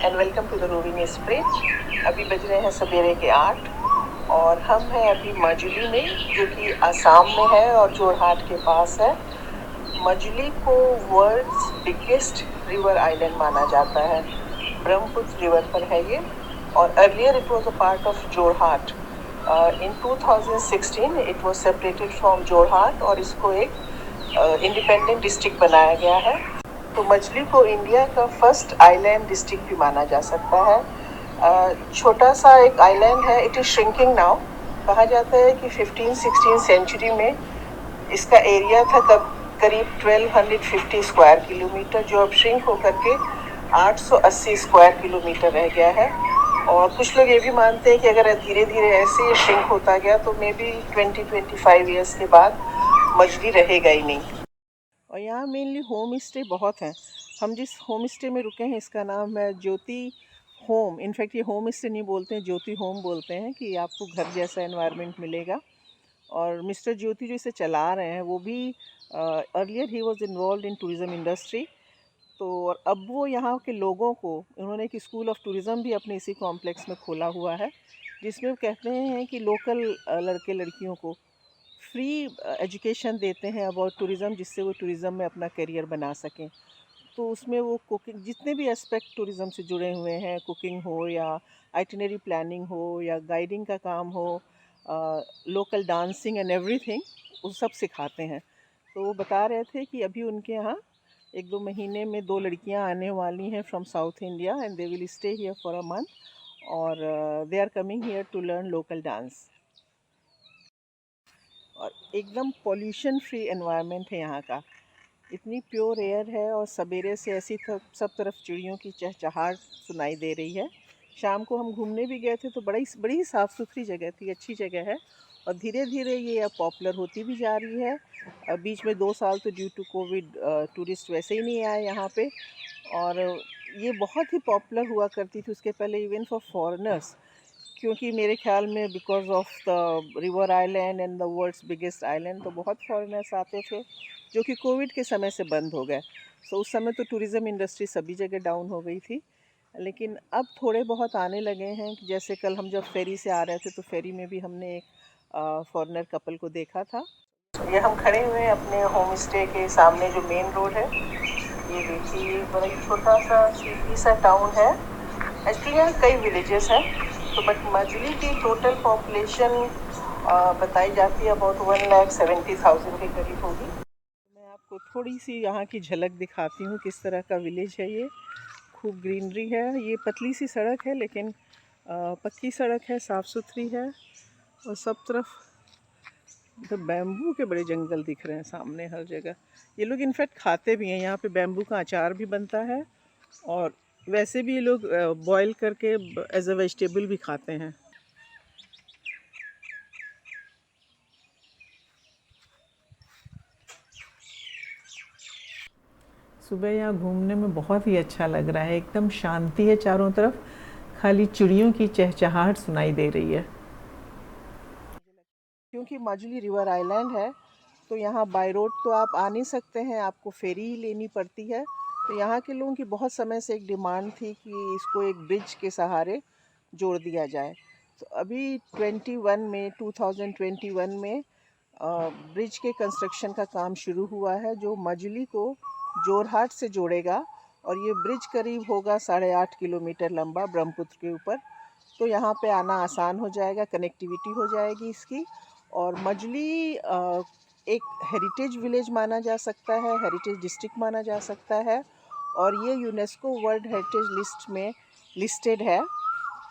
And welcome to the roving spirit. अभी बज रहे हैं सवेरे के 8 और हम हैं अभी मजुली में, जो कि आसाम में है और जोरहाट के पास है। मजुली को वर्ल्ड्स बिगेस्ट रिवर आइलैंड माना जाता है। ब्रह्मपुत्र रिवर पर है ये, और earlier it was a part of Jorhat. In 2016 it was separated from Jorhat और इसको एक इंडिपेंडेंट डिस्ट्रिक्ट बनाया गया है। तो मछली को इंडिया का फर्स्ट आइलैंड डिस्ट्रिक्ट भी माना जा सकता है। छोटा सा एक आइलैंड है, इट इज श्रिंकिंग नाउ। कहा जाता है कि 15-16 सेंचुरी में इसका एरिया था करीब 1250 स्क्वायर किलोमीटर, जो अब श्रिंक होकर के 880 स्क्वायर किलोमीटर रह गया है। और कुछ लोग ये भी मानते हैं कि अगर धीरे धीरे ऐसे ही श्रिंक होता गया तो मे बी 20-25 ईयर्स के बाद मछली रहेगा ही नहीं। और यहाँ मेनली होम स्टे बहुत हैं। हम जिस होम स्टे में रुके हैं इसका नाम है ज्योति होम। इनफैक्ट ये होम स्टे नहीं बोलते हैं, ज्योति होम बोलते हैं, कि आपको घर जैसा एनवायरनमेंट मिलेगा। और मिस्टर ज्योति जो इसे चला रहे हैं वो भी earlier he was involve in tourism industry. तो और अब वो यहाँ के लोगों को, उन्होंने एक स्कूल ऑफ टूरिज़्म भी अपने इसी कॉम्प्लेक्स में खोला हुआ है, जिसमें वो कहते हैं कि लोकल लड़के लड़कियों को फ्री एजुकेशन देते हैं अबाउट टूरिज़्म, जिससे वो टूरिज़्म में अपना करियर बना सकें। तो उसमें वो कुकिंग, जितने भी एस्पेक्ट टूरिज़्म से जुड़े हुए हैं, कुकिंग हो या आइटिनरी प्लानिंग हो या गाइडिंग का काम हो, लोकल डांसिंग एंड एवरीथिंग, वो सब सिखाते हैं। तो वो बता रहे थे कि अभी उनके यहाँ 1-2 महीने में 2 लड़कियाँ आने वाली हैं from south India, and they will stay here for a month, और they are coming here to learn local dance. और एकदम पॉल्यूशन फ्री एनवायरनमेंट है यहाँ का। इतनी प्योर एयर है, और सवेरे से ऐसी सब तरफ चिड़ियों की चहचहाहट सुनाई दे रही है। शाम को हम घूमने भी गए थे तो बड़ी ही साफ़ सुथरी जगह थी, अच्छी जगह है। और धीरे धीरे ये अब पॉपुलर होती भी जा रही है। बीच में 2 साल तो ड्यू टू कोविड टूरिस्ट वैसे ही नहीं आए यहाँ पे। और ये बहुत ही पॉपुलर हुआ करती थी उसके पहले, इवन फॉर फॉरेनर्स, क्योंकि मेरे ख्याल में because of the river island and the world's biggest island, तो बहुत फॉरेनर्स आते थे, जो कि कोविड के समय से बंद हो गए। सो उस समय तो टूरिज़्म इंडस्ट्री सभी जगह डाउन हो गई थी, लेकिन अब थोड़े बहुत आने लगे हैं। जैसे कल हम जब फेरी से आ रहे थे तो फेरी में भी हमने एक फॉरेनर कपल को देखा था। ये हम खड़े हुए हैं अपने होम स्टे के सामने, जो मेन रोड है। ये देखिए, बड़ा ही छोटा सा सिटी सा टाउन है। एक्चुअली यहाँ कई विलेजेस हैं, तो बट मजुली की टोटल पॉपुलेशन बताई जाती है अबाउट 1,70,000 के करीब होगी। मैं आपको थोड़ी सी यहाँ की झलक दिखाती हूँ, किस तरह का विलेज है ये। खूब ग्रीनरी है, ये पतली सी सड़क है, लेकिन पक्की सड़क है, साफ़ सुथरी है, और सब तरफ तो बैम्बू के बड़े जंगल दिख रहे हैं सामने हर जगह। ये लोग इनफैक्ट खाते भी हैं, यहाँ पे बैम्बू का अचार भी बनता है, और वैसे भी ये लोग बॉयल करके एज अ वेजिटेबल भी खाते हैं। सुबह यहाँ घूमने में बहुत ही अच्छा लग रहा है, एकदम शांति है चारों तरफ, खाली चिड़ियों की चहचहाहट सुनाई दे रही है। क्योंकि मजुली रिवर आइलैंड है, तो यहाँ बाय रोड तो आप आ नहीं सकते हैं, आपको फेरी ही लेनी पड़ती है। तो यहाँ के लोगों की बहुत समय से एक डिमांड थी कि इसको एक ब्रिज के सहारे जोड़ दिया जाए। तो अभी 2021 में ब्रिज के कंस्ट्रक्शन का काम शुरू हुआ है, जो मजुली को जोरहाट से जोड़ेगा। और ये ब्रिज करीब होगा 8.5 किलोमीटर लंबा, ब्रह्मपुत्र के ऊपर। तो यहाँ पे आना आसान हो जाएगा, कनेक्टिविटी हो जाएगी इसकी। और मजुली एक हेरिटेज विलेज माना जा सकता है, हेरिटेज डिस्ट्रिक्ट माना जा सकता है, और ये यूनेस्को वर्ल्ड हेरिटेज लिस्ट में लिस्टेड है,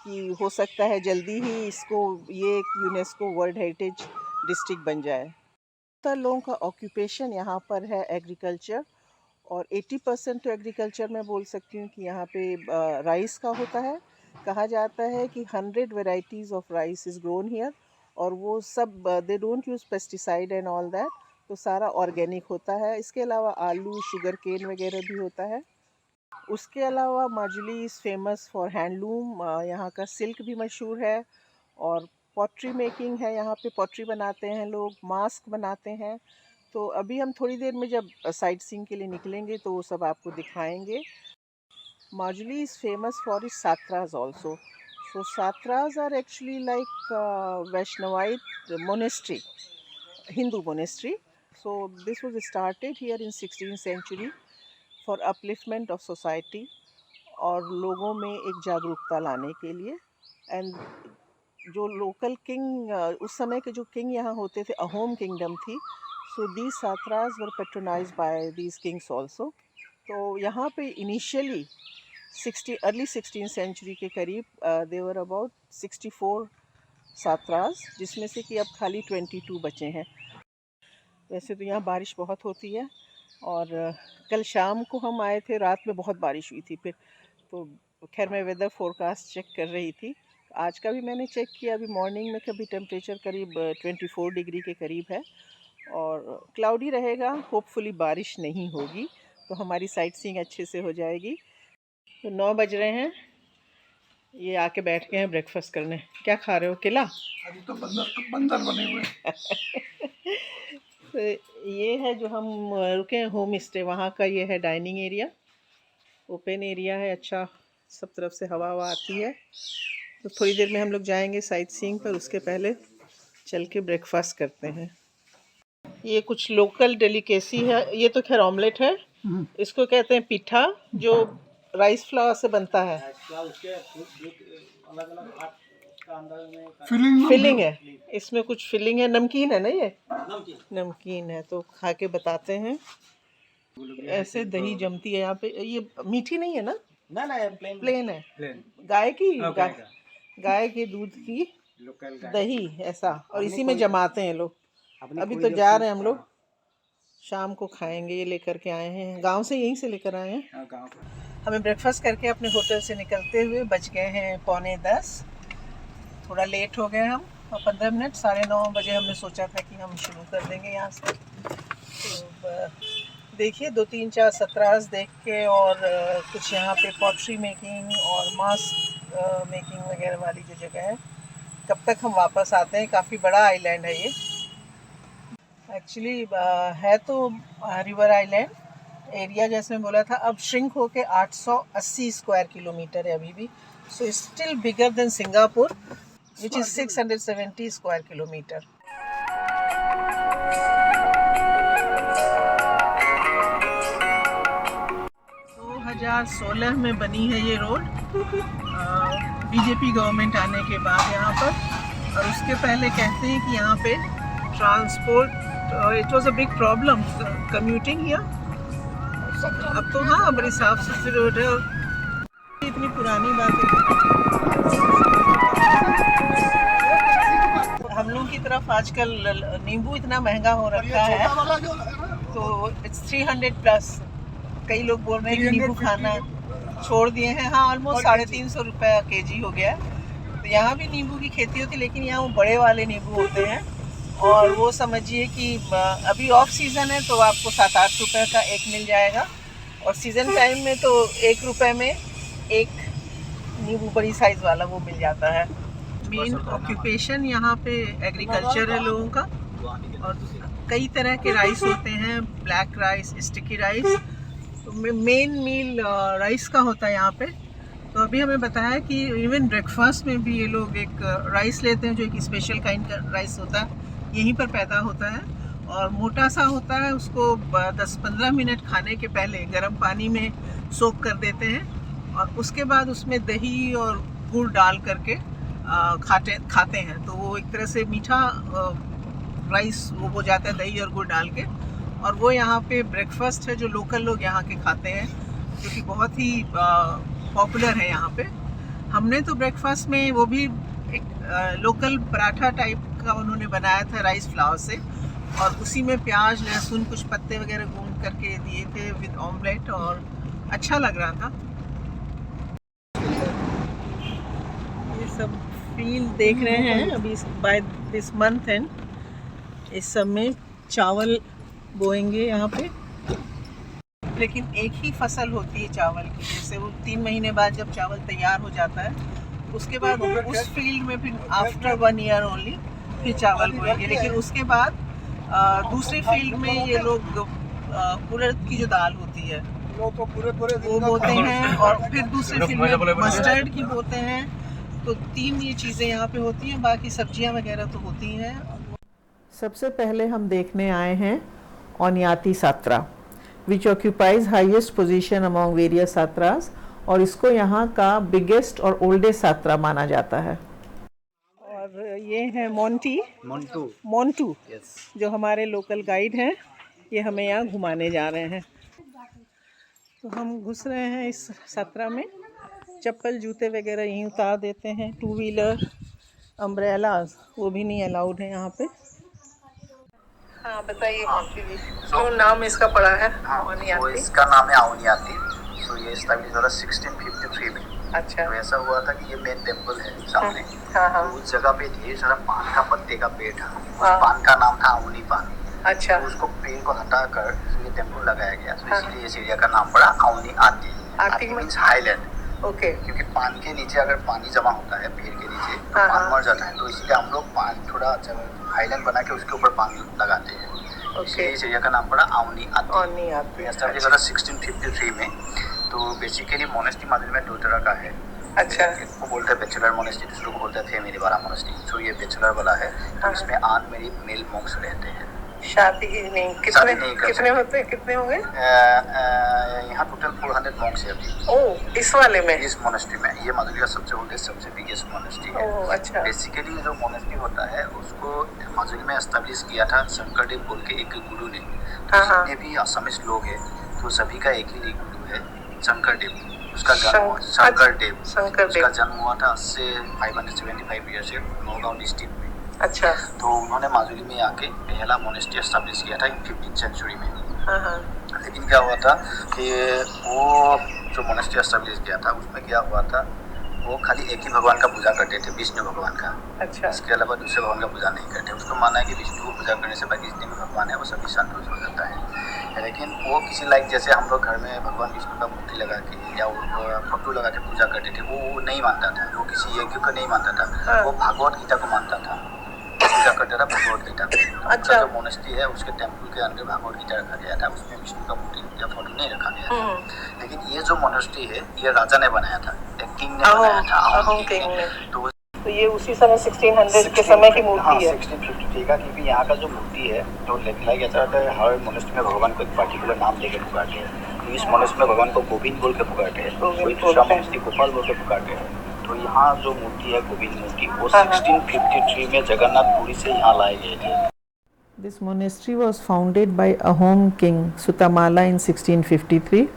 कि हो सकता है जल्दी ही इसको, ये एक यूनेस्को वर्ल्ड हेरिटेज डिस्ट्रिक्ट बन जाए। ज़्यादातर लोगों का ऑक्यूपेशन यहाँ पर है एग्रीकल्चर, और 80% तो एग्रीकल्चर में बोल सकती हूँ कि यहाँ पे राइस का होता है। कहा जाता है कि 100 varieties of rice is grown here, और वो सब they don't use pesticide and all that, तो सारा ऑर्गेनिक होता है। इसके अलावा आलू, शुगर केन वगैरह भी होता है। उसके अलावा Majuli is famous for handloom, यहाँ का सिल्क भी मशहूर है, और पॉटरी मेकिंग है, यहाँ पे पॉटरी बनाते हैं लोग, मास्क बनाते हैं। तो अभी हम थोड़ी देर में जब साइट सीइंग के लिए निकलेंगे तो वो सब आपको दिखाएंगे। Majuli is famous for its satras also. So satras are actually like Vaishnavite monastery, Hindu monastery. So this was started here in 16th century for upliftment of society और लोगों में एक जागरूकता लाने के लिए। एंड जो लोकल किंग उस समय के जो किंग यहाँ होते थे, अहोम किंगडम थी, so these satras were patronized by these kings also. तो यहाँ पे इनिशियली अर्ली 16th सेंचुरी के करीब देवर अबाउट 64 सात्रास, जिसमें से कि अब खाली 22 बचे हैं। वैसे तो यहाँ बारिश बहुत होती है और कल शाम को हम आए थे, रात में बहुत बारिश हुई थी फिर, तो खैर मैं वेदर फोरकास्ट चेक कर रही थी। आज का भी मैंने चेक किया, अभी मॉर्निंग में कभी टेम्परेचर करीब 24 डिग्री के करीब है और क्लाउडी रहेगा, होपफुली बारिश नहीं होगी, तो हमारी साइट सीइंग अच्छे से हो जाएगी। तो 9 बज रहे हैं, ये आके बैठ गए हैं ब्रेकफास्ट करने। क्या खा रहे हो? केला? अभी तो बंदर बने हुए। तो ये है जो हम रुके हैं होम स्टे, वहाँ का ये है डाइनिंग एरिया, ओपन एरिया है, अच्छा सब तरफ से हवा आती है। तो थोड़ी देर में हम लोग जाएंगे साइट सीइंग पर, उसके पहले चल के ब्रेकफास्ट करते हैं। ये कुछ लोकल डेलिकेसी है, ये तो खैर ऑमलेट है, इसको कहते हैं पिठा, जो राइस फ्लावर से बनता है। फिलिंग है इसमें, कुछ फिलिंग है, नमकीन है ना, ये नमकीन है। तो खा के बताते हैं। ऐसे दही जमती है यहाँ पे, ये मीठी नहीं है ना? ना प्लेन है, गाय की, गाय के दूध की दही ऐसा, और इसी में जमाते हैं लोग। अभी तो जा रहे हैं हम लोग, शाम को खाएंगे। ये लेकर के आए हैं गांव से, यहीं से लेकर आए हैं। हमें ब्रेकफास्ट करके अपने होटल से निकलते हुए बज गए हैं 9:45, थोड़ा लेट हो गए हम, और 15 मिनट, 9:30 बजे हमने सोचा था कि हम शुरू कर देंगे यहाँ से। तो देखिए 2-3-4 सत्रास देख के, और कुछ यहाँ पे पॉटरी मेकिंग और मास्क मेकिंग वगैरह वाली जो जगह है, कब तक हम वापस आते हैं। काफ़ी बड़ा आइलैंड है ये एक्चुअली, है तो रिवर आइलैंड एरिया जैसे मैं बोला था, अब श्रिंक होके 880 स्क्वायर किलोमीटर है अभी भी। So still bigger than Singapore which is 670 square kilometre. 2016 में बनी है ये रोड, बीजेपी गवर्नमेंट आने के बाद यहाँ पर। और उसके पहले कहते हैं कि यहाँ पे transport, it was a big problem commuting here. अब तो हाँ बड़ी साफ सुथरी रोड है। इतनी पुरानी बात है, हम लोग की तरफ आजकल नींबू इतना महंगा हो रखा है, तो इट्स 300 प्लस। कई लोग बोल रहे हैं कि नींबू खाना छोड़ दिए हैं। हाँ, ऑलमोस्ट 350 रुपये केजी हो गया है। तो यहाँ भी नींबू की खेती होती है, लेकिन यहाँ वो बड़े वाले नींबू होते हैं, और वो समझिए कि अभी ऑफ सीज़न है तो आपको 7-8 रुपये का एक मिल जाएगा, और सीज़न टाइम में तो 1 रुपये में एक नींबू बड़ी साइज़ वाला वो मिल जाता है। मेन ऑक्यूपेशन यहाँ पे एग्रीकल्चर है लोगों का, और कई तरह के राइस होते हैं, ब्लैक राइस, स्टिकी राइस। तो मेन मील राइस का होता है यहाँ पे। तो अभी हमें बताया कि इवन ब्रेकफास्ट में भी ये लोग एक राइस लेते हैं, जो एक स्पेशल काइंड का राइस होता है, यहीं पर पैदा होता है, और मोटा सा होता है। उसको 10-15 मिनट खाने के पहले गर्म पानी में सोक कर देते हैं, और उसके बाद उसमें दही और गुड़ डाल करके खाते हैं। तो वो एक तरह से मीठा राइस वो हो जाता है दही और गुड़ डाल के। और वो यहाँ पे ब्रेकफास्ट है जो लोकल लोग यहाँ के खाते हैं, जो कि बहुत ही पॉपुलर है यहाँ पे। हमने तो ब्रेकफास्ट में वो भी एक लोकल पराठा टाइप का उन्होंने बनाया था राइस फ्लावर से, और उसी में प्याज, लहसुन, कुछ पत्ते वगैरह गूंद करके दिए थे विद ऑमलेट, और अच्छा लग रहा था। ये सब फील्ड देख रहे हैं अभी बाय दिस मंथ एंड, इस सब में चावल बोएंगे यहाँ पे, लेकिन एक ही फसल होती है चावल की। जैसे वो 3 महीने बाद जब चावल तैयार हो जाता है, उसके बाद उस फील्ड में फिर आफ्टर 1 ईयर ओनली फिर चावल बोएंगे। लेकिन उसके बाद दूसरी फील्ड में ये लोग उड़द की जो दाल होती है वो तो पूरे पूरे वो बोते हैं, और फिर दूसरे फिर में मस्टर्ड की बोते हैं। तो 3 ये चीज़ें यहाँ पे होती हैं, बाकी सब्जियाँ वगैरह तो होती हैं। सबसे पहले हम देखने आए हैं Auniati Satra, which occupies highest position among various satras, और इसको यहाँ का बिगेस्ट और ओल्डेस्ट सात्रा माना जाता है। और ये है मोंटू yes. जो हमारे लोकल गाइड हैं, ये हमें यहाँ घुमाने जा रहे हैं। तो हम घुस रहे हैं इस सात्रा में। चप्पल जूते वगैरह यहीं उतार देते हैं। 2 व्हीलर अम्ब्रेलाज वो भी नहीं अलाउड है यहाँ पे। हाँ बताइए। तो नाम इसका पड़ा है तो इसका नाम है ओनियाती। तो ये एस्टैब्लिश हुआ 1653 में। अच्छा। तो ऐसा हुआ था कि ये मेन टेम्पल है सामने। हाँ हाँ। तो उस जगह पे ढेर सारा पान का पत्ते का पेड़ था। उस पान का नाम था ओनी पान। अच्छा। तो उसको पेड़ को हटाकर ये टेम्पल लगाया गया। तो इसलिए इस एरिया का नाम पड़ा ओनियाती। आती मीन्स हाईलैंड। ओके। क्योंकि पान के नीचे अगर पानी जमा होता है पेड़ के नीचे तो पान मर जाता है। तो इसलिए हम लोग पान थोड़ा अच्छा हाईलैंड बना के उसके ऊपर पान लगाते हैं। ओके। इस एरिया का नाम पड़ा ओनियाती। एस्टैब्लिश हुआ 1653 में। तो बेसिकली मोनेस्ट्री माजुली में 2 तरह का है। अच्छा। एक को बोलते हैं बैचलर मोनेस्ट्री, दूसरे को बोलते हैं फैमिली वाला मोनेस्ट्री। तो ये बैचलर वाला है। तो इसमें अनमैरिड मेल मॉन्क्स रहते हैं। शादी नहीं कितने होते हैं? कितने होंगे? यहाँ टोटल 400 मॉन्क्स है अभी। ओह, इस वाले में? इस मोनेस्ट्री में। ये माजुली का सबसे ओल्डेस्ट सबसे बिगेस्ट मोनेस्ट्री है। ओह अच्छा। बेसिकली जो मोनेस्ट्री होता है उसको माजुली में एस्टैब्लिश किया था शंकरदेव बोल के एक गुरु ने। तो जितने भी असमीज लोग हैं तो सभी का एक ही गुरु है, शंकरदेव। उसका जन्म शंकरदेव उसका जन्म हुआ था 575 ईयर से नौगांव डिस्ट्रिक्ट में। अच्छा। तो उन्होंने माजुली में आके पहला मोनेस्ट्री एस्टैब्लिश किया था 15th सेंचुरी में। लेकिन क्या हुआ था कि वो जो मोनेस्ट्री एस्टैब्लिश किया था उसमें क्या हुआ था, वो खाली एक ही भगवान का पूजा करते थे, विष्णु भगवान का। अच्छा। इसके अलावा दूसरे भगवान का पूजा नहीं करते। उसको मानना है कि विष्णु को पूजा करने से बाकी जितने भी भगवान है वो सभी संतुष्ट हो जाता है। लेकिन वो किसी लाइक जैसे हम लोग घर में भगवान विष्णु का मूर्ति लगा के या फोटो लगा के पूजा करते थे, वो नहीं मानता था। वो किसी यज्ञ को नहीं मानता था। वो भगवत गीता को मानता था, पूजा करता था भगवत गीता को। अच्छा। जो मोनेस्ट्री है उसके टेम्पल के अंदर भगवत गीता रखा गया था, उसमें विष्णु का मूर्ति या फोटो नहीं रखा गया था। लेकिन ये जो मोनेस्ट्री है ये राजा ने बनाया था, एक किंग ने बनाया था, अहोम किंग ने। तो ये उसी समय 1600 के समय की मूर्ति है। 1653 का। क्योंकि यहाँ का जो मूर्ति है तो लिखा गया था हर मोनेस्ट्री में भगवान को एक पर्टिकुलर नाम देकर पुकारते हैं। तो इस मोनेस्ट्री में भगवान को गोविंद बोल के पुकारते हैं, कोई दूसरा मोनेस्ट्री गोपाल बोल के पुकारते हैं। तो यहाँ जो मूर्ति है गोविंद मूर्ति वो 1653 में जगन्नाथपुरी से यहाँ लाए गए थे। This monastery was founded by Ahom King Sutamala in 1653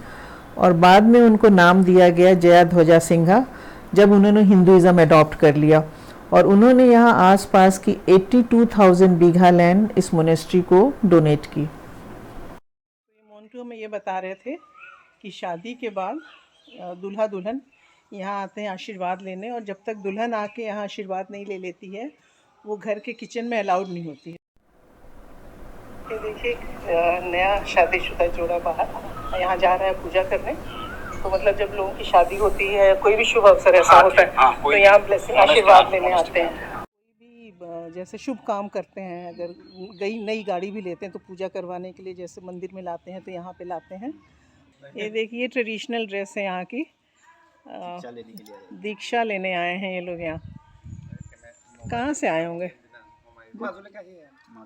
और बाद में उनको नाम दिया गया जयाध्वजा सिंघा जब उन्होंने हिंदुइज्म अडॉप्ट कर लिया। और उन्होंने यहाँ आसपास की 82,000 बीघा लैंड इस मोनेस्ट्री को डोनेट की। मोन्टू में ये बता रहे थे कि शादी के बाद दूल्हा दुल्हन यहाँ आते हैं आशीर्वाद लेने, और जब तक दुल्हन आके यहाँ आशीर्वाद नहीं ले लेती है वो घर के किचन में अलाउड नहीं होती है। ये देखिए नया शादीशुदा जोड़ा बाहर यहाँ जा रहा है पूजा करने। तो मतलब जब लोगों की शादी होती है, कोई भी शुभ अवसर ऐसा होता है तो यहाँ ब्लेसिंग आशीर्वाद लेने आते हैं। कोई भी जैसे शुभ काम करते हैं, अगर नई गाड़ी भी लेते हैं तो पूजा करवाने के लिए जैसे मंदिर में लाते हैं तो यहाँ पे लाते हैं। ये देखिए ट्रेडिशनल ड्रेस है यहाँ की। दीक्षा लेने आए हैं ये लोग। यहाँ कहाँ से आए होंगे?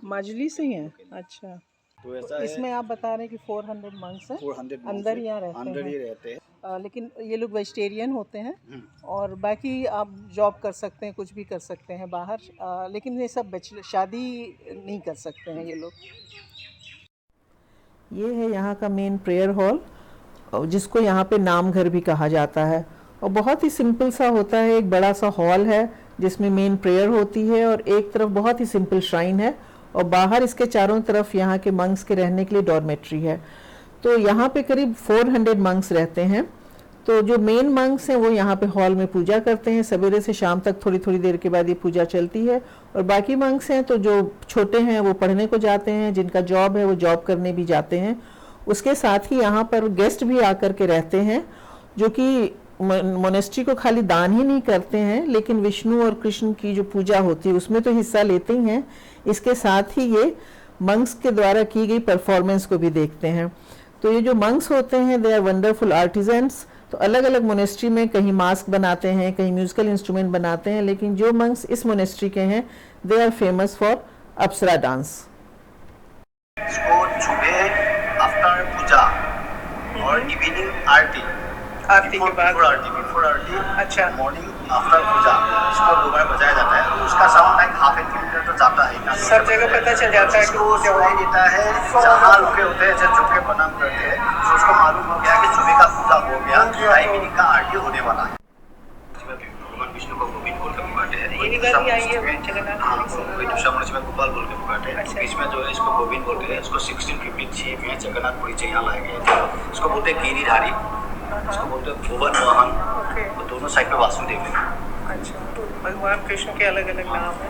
माजुली से ही हैं। अच्छा। तो इसमें आप बता रहे हैं कि 400 मंक्स हैं, 400 अंदर ही यहाँ रहते हैं। लेकिन ये लोग वेजिटेरियन होते हैं और बाकी आप जॉब कर सकते हैं, कुछ भी कर सकते हैं बाहर, लेकिन ये सब शादी नहीं कर सकते हैं ये लोग। ये है यहाँ का मेन प्रेयर हॉल, जिसको यहाँ पे नाम घर भी कहा जाता है, और बहुत ही सिंपल सा होता है। एक बड़ा सा हॉल है जिसमें मेन प्रेयर होती है और एक तरफ बहुत ही सिंपल श्राइन है, और बाहर इसके चारों तरफ यहाँ के मंक्स के रहने के लिए डॉर्मेट्री है। तो यहाँ पे करीब 400 मंक्स रहते हैं। तो जो मेन मंक्स हैं वो यहाँ पे हॉल में पूजा करते हैं, सवेरे से शाम तक थोड़ी थोड़ी देर के बाद ये पूजा चलती है। और बाकी मंक्स हैं तो जो छोटे हैं वो पढ़ने को जाते हैं, जिनका जॉब है वो जॉब करने भी जाते हैं। उसके साथ ही यहाँ पर गेस्ट भी आकर के रहते हैं, जो कि मोनेस्ट्री को खाली दान ही नहीं करते हैं, लेकिन विष्णु और कृष्ण की जो पूजा होती है उसमें तो हिस्सा लेते ही हैं। इसके साथ ही ये मंक्स के द्वारा की गई परफॉर्मेंस को भी देखते हैं। तो ये जो मंक्स होते हैं दे आर वंडरफुल आर्टिजन्स। तो अलग अलग मोनेस्ट्री में कहीं मास्क बनाते हैं, कहीं म्यूजिकल इंस्ट्रूमेंट बनाते हैं, लेकिन जो मंक्स इस मोनेस्ट्री के हैं they are famous for apsara dance. इसको सुबह आफ्टर पूजा और इवनिंग आरती के बाद बिफोर आरती अच्छा मॉर्निंग आफ्टर पूजा इसको 2 बार बजाया जाता है। तो उसका साउंड लाइक हाफ ए किलोमीटर तो जाता है, सब जगह पता चल जाता है कि वो सुनाई देता है। जहाँ रुके होते हैं जब झुक के प्रणाम करते हैं तो उसको मालूम हो गया कि सुबह का पूजा हो गया, इवनिंग का आरती होने वाला है। भगवान विष्णु को गोविंद बोल के पुकारते हैं, दूसरा मनुष्य में गोपाल बोल के पुकारते हैं। बीच में जो है इसको गोविंद बोलते हैं। इसको 1653 में जगन्नाथपुरी से यहाँ लाए गए थे। इसको बोलते हैं गिरिधारी, इसको बोलते हैं भुवन वाहन, और दोनों साइड पे वासुदेव है। अच्छा, तो भगवान कृष्ण के अलग अलग नाम है।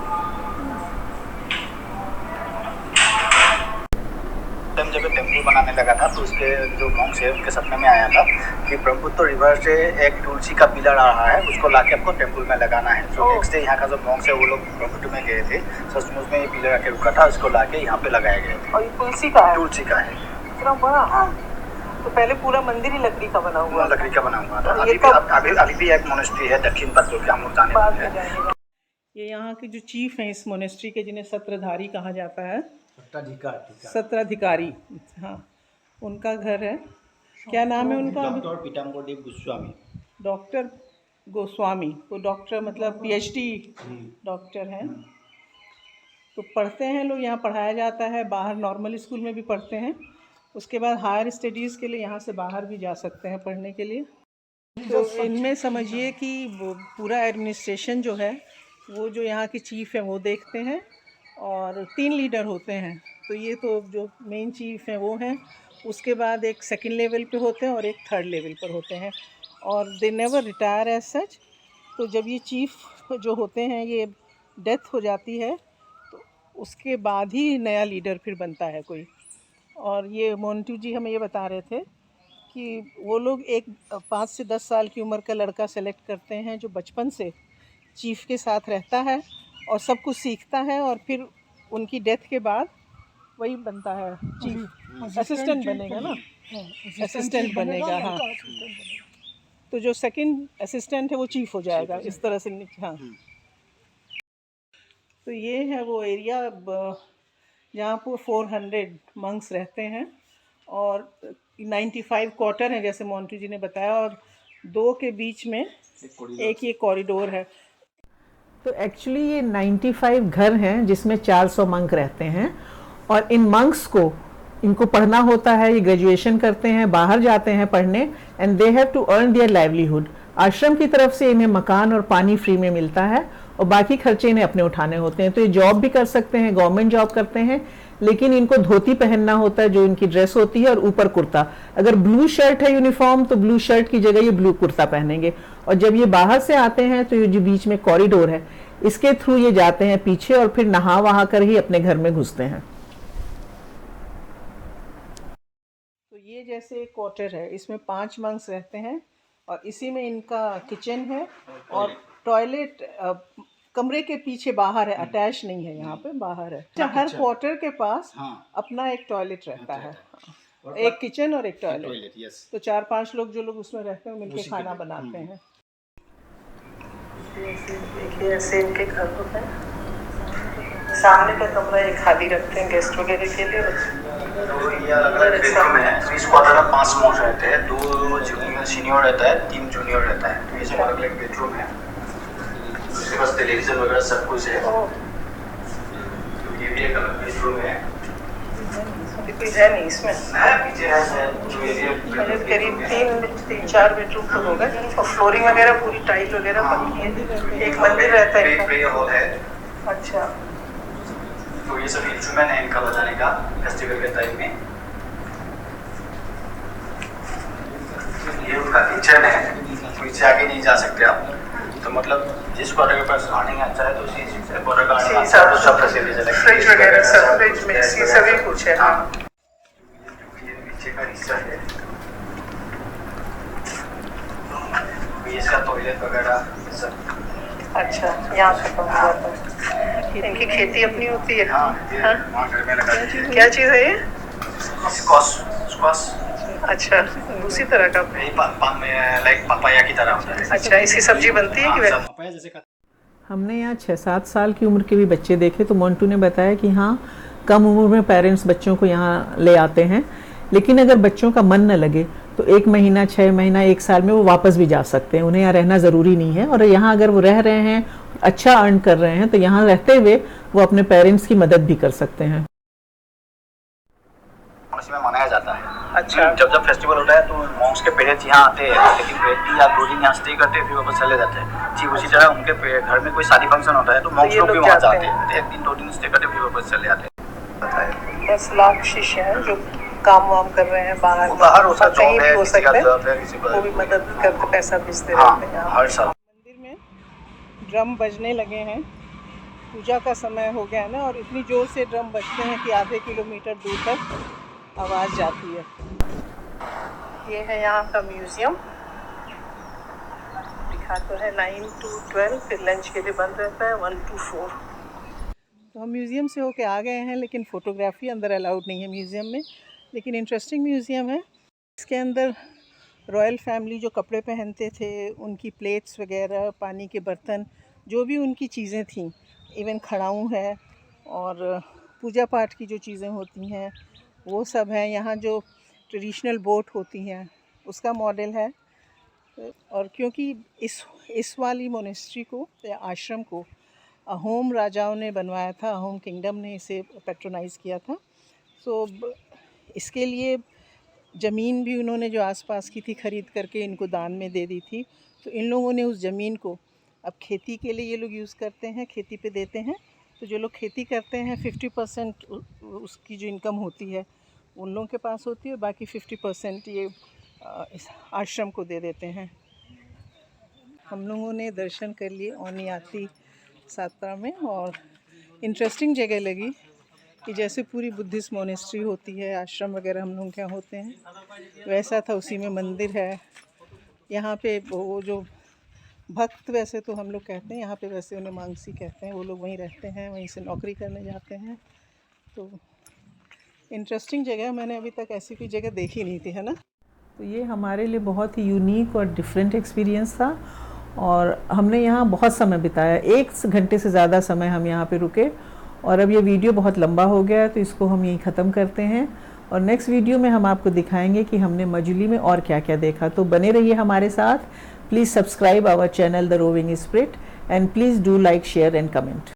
जब टेम्पल बनाने लगा था तो उसके जो मॉन्क्स है उनके सपने में आया था कि ब्रह्मपुत्र रिवर से एक तुलसी का पिलर आ रहा है, उसको लाके आपको टेम्पल में लगाना है। तो नेक्स्ट डे यहाँ का जो मॉन्क्स है वो लोग ब्रह्मपुत्र में गए थे, सचमुच में ये पिलर आके रुका था, उसको लाके यहाँ पे लगाए गए थे। और ये तुलसी का है? तुलसी का है। इतना बड़ा? हाँ। तो पहले पूरा मंदिर ही लकड़ी का बना हुआ? लकड़ी का बना हुआ था। अभी भी एक मोनेस्ट्री है दक्षिण पथ जो कि हम लोग जाने वाले हैं। ये यहाँ के जो चीफ हैं इस मोनेस्ट्री के, जिन्हें सत्रधारी कहा जाता है, सत्राधिकारी, हाँ, उनका घर है। क्या नाम है उनका? डॉक्टर पीताम्बरदेव गोस्वामी। डॉक्टर गोस्वामी, वो डॉक्टर मतलब PhD डॉक्टर हैं। तो पढ़ते हैं लोग, यहाँ पढ़ाया जाता है, बाहर नॉर्मल स्कूल में भी पढ़ते हैं, उसके बाद हायर स्टडीज़ के लिए यहाँ से बाहर भी जा सकते हैं पढ़ने के लिए। तो इनमें समझिए कि वो पूरा एडमिनिस्ट्रेशन जो है वो जो यहाँ के चीफ़ हैं वो देखते हैं, और 3 लीडर होते हैं। तो ये तो जो मेन चीफ़ हैं वो हैं, उसके बाद एक सेकंड लेवल पे होते हैं और एक थर्ड लेवल पर होते हैं, और they never retire as such. तो जब ये चीफ़ जो होते हैं ये डेथ हो जाती है तो उसके बाद ही नया लीडर फिर बनता है कोई। और ये मोंटू जी हमें ये बता रहे थे कि वो लोग एक 5 से 10 साल की उम्र का लड़का सेलेक्ट करते हैं जो बचपन से चीफ़ के साथ रहता है और सब कुछ सीखता है, और फिर उनकी डेथ के बाद वही बनता है चीफ, असिस्टेंट बनेगा ना, असिस्टेंट बनेगा। हाँ, तो जो सेकंड असिस्टेंट है वो चीफ हो जाएगा, इस तरह से। हाँ, तो ये है वो एरिया जहाँ पर 400 मंक्स रहते हैं, और 95 क्वार्टर हैं जैसे मोंटू जी ने बताया, और 2 के बीच में एक ये कॉरिडोर है। तो एक्चुअली ये 95 घर हैं जिसमें 400 मंक रहते हैं, और इन मंक्स को इनको पढ़ना होता है, ये ग्रेजुएशन करते हैं, बाहर जाते हैं पढ़ने, and they have to earn their livelihood. आश्रम की तरफ से इन्हें मकान और पानी फ्री में मिलता है, और बाकी खर्चे इन्हें अपने उठाने होते हैं। तो ये जॉब भी कर सकते हैं, गवर्नमेंट जॉब करते हैं, लेकिन इनको धोती पहनना होता है जो इनकी ड्रेस होती है, और ऊपर कुर्ता। अगर ब्लू शर्ट है यूनिफॉर्म तो ब्लू शर्ट की जगह ये ब्लू कुर्ता पहनेंगे। और जब ये बाहर से आते हैं तो ये जो बीच में कॉरिडोर है इसके थ्रू ये जाते हैं पीछे, और फिर नहा वहा कर ही अपने घर में घुसते हैं। तो ये जैसे एक क्वार्टर है, इसमें 5 मंक्स रहते हैं, और इसी में इनका किचन है, और टॉयलेट कमरे के पीछे बाहर है, अटैच नहीं है, यहाँ पे बाहर है। हर क्वार्टर के पास अपना एक टॉयलेट रहता है, एक किचन और एक टॉयलेट। तो 4-5 लोग जो लोग उसमें रहते हैं मिलके खाना बनाते हैं। देखिए ऐसे इनके घर होते हैं, सामने का कमरा एक खाली रखते हैं गेस्ट वगैरह के लिए। तो ये अलग-अलग बेडरूम है। इस क्वार्टर में 5 मंक्स रहते हैं, 2 जूनियर सीनियर रहता है, 3 जूनियर रहता है। तो ये सब अलग-अलग बेडरूम है, उसके पास टेलीविजन वगैरह सब कुछ है। तो ये भी एक अलग बेडरूम है, कोई है नहीं इसमें, पीछे है करीब 3-4 बेडरूम तो होगा, और फ्लोरिंग वगैरह पूरी टाइल वगैरह पक्की है। एक मंदिर रहता है, प्रेयर हॉल है। अच्छा, तो ये सब इंस्ट्रूमेंट है इनका बजाने का फेस्टिवल के टाइम में। ये उनका किचन है, तो इससे आगे नहीं जा सकते आप। तो मतलब जिस क्वार्टर के पास अर्निंग अच्छा है तो उसी क्वार्टर का अर्निंग अच्छा है, तो सब फैसिलिटीज है, फ्रिज वगैरह सब, फ्रिज मिक्सी सभी कुछ है। हाँ, ये नीचे का हिस्सा है, ये इसका टॉयलेट वगैरह सब। अच्छा, यहाँ से कम जाता है। इनकी खेती अपनी होती है? हाँ, वहाँ घर में लगा। क्या चीज़ है ये? स्क्वाश अच्छा, दूसरी तरह का। लाइक पपाया की तरह होता है। अच्छा, इसकी सब्जी बनती है कि वैसे? पपाया जैसे का। हमने यहाँ 6-7 साल की उम्र के भी बच्चे देखे तो मोन्टू ने बताया कि हाँ, कम उम्र में पेरेंट्स बच्चों को यहाँ ले आते हैं, लेकिन अगर बच्चों का मन न लगे तो 1 महीना, 6 महीना, 1 साल में वो वापस भी जा सकते हैं। उन्हें यहाँ रहना ज़रूरी नहीं है। और यहाँ अगर वो रह रहे हैं, अच्छा अर्न कर रहे हैं, तो यहाँ रहते हुए वो अपने पेरेंट्स की मदद भी कर सकते हैं। उसमें मनाया जाता है। अच्छा। जब फेस्टिवल होता है तो मॉन्क्स के पेरेंट्स यहाँ आते हैं, लेकिन 1 या 2 दिन यहाँ स्टे करते हैं, फिर वापस चले जाते हैं। ठीक उसी तरह उनके घर में कोई शादी फंक्शन होता है तो मॉन्क्स लोग भी वहाँ जाते हैं, 1 दिन 2 दिन स्टे करते फिर वापस चले जाते हैं। 10 लाख शिष्य हैं जो काम वाम कर रहे हैं बाहर हो सकता कहीं है, हो किसी का सकते जॉब है, हैं, किसी का वो भी मदद करते, पैसा भेजते हाँ, रहते हैं। हर साल मंदिर में ड्रम बजने लगे हैं, पूजा का समय हो गया है ना, और इतनी जोर से ड्रम बजते हैं कि आधे किलोमीटर दूर तक आवाज़ जाती है। ये है यहाँ का म्यूज़ियम, लिखा तो है 9 to 12, फिर लंच के लिए बंद रहता है 1 to 4। तो हम म्यूज़ियम से होके आ गए हैं, लेकिन फ़ोटोग्राफ़ी अंदर अलाउड नहीं है म्यूज़ियम में, लेकिन इंटरेस्टिंग म्यूज़ियम है। इसके अंदर रॉयल फैमिली जो कपड़े पहनते थे, उनकी प्लेट्स वगैरह, पानी के बर्तन, जो भी उनकी चीज़ें थीं, इवन खड़ाऊँ है और पूजा पाठ की जो चीज़ें होती हैं वो सब हैं। यहाँ जो ट्रेडिशनल बोट होती हैं उसका मॉडल है। और क्योंकि इस वाली मोनेस्ट्री को या आश्रम को अहोम राजाओं ने बनवाया था, अहोम किंगडम ने इसे पैट्रोनाइज़ किया था, सो इसके लिए ज़मीन भी उन्होंने जो आसपास की थी ख़रीद करके इनको दान में दे दी थी। तो इन लोगों ने उस ज़मीन को अब खेती के लिए ये लोग यूज़ करते हैं, खेती पे देते हैं। तो जो लोग खेती करते हैं 50% उसकी जो इनकम होती है उन लोगों के पास होती है, बाकी 50% ये इस आश्रम को दे देते हैं। हम लोगों ने दर्शन कर लिए ओनियाती सात्रा में, और इंटरेस्टिंग जगह लगी कि जैसे पूरी बुद्धिस्ट मोनेस्ट्री होती है, आश्रम वगैरह हम लोग क्या होते हैं, वैसा था। उसी में मंदिर है। यहाँ पे वो जो भक्त, वैसे तो हम लोग कहते हैं यहाँ पे, वैसे उन्हें मांगसी कहते हैं, वो लोग वहीं रहते हैं, वहीं से नौकरी करने जाते हैं। तो इंटरेस्टिंग जगह, मैंने अभी तक ऐसी कोई जगह देखी नहीं थी, है ना। तो ये हमारे लिए बहुत ही यूनिक और डिफरेंट एक्सपीरियंस था, और हमने यहाँ बहुत समय बिताया। 1 घंटे से ज़्यादा समय हम यहाँ पे रुके। और अब ये वीडियो बहुत लंबा हो गया है तो इसको हम यहीं ख़त्म करते हैं, और नेक्स्ट वीडियो में हम आपको दिखाएंगे कि हमने मजुली में और क्या क्या देखा। तो बने रहिए हमारे साथ। Please subscribe our channel the roving spirit, and please do like, share and comment.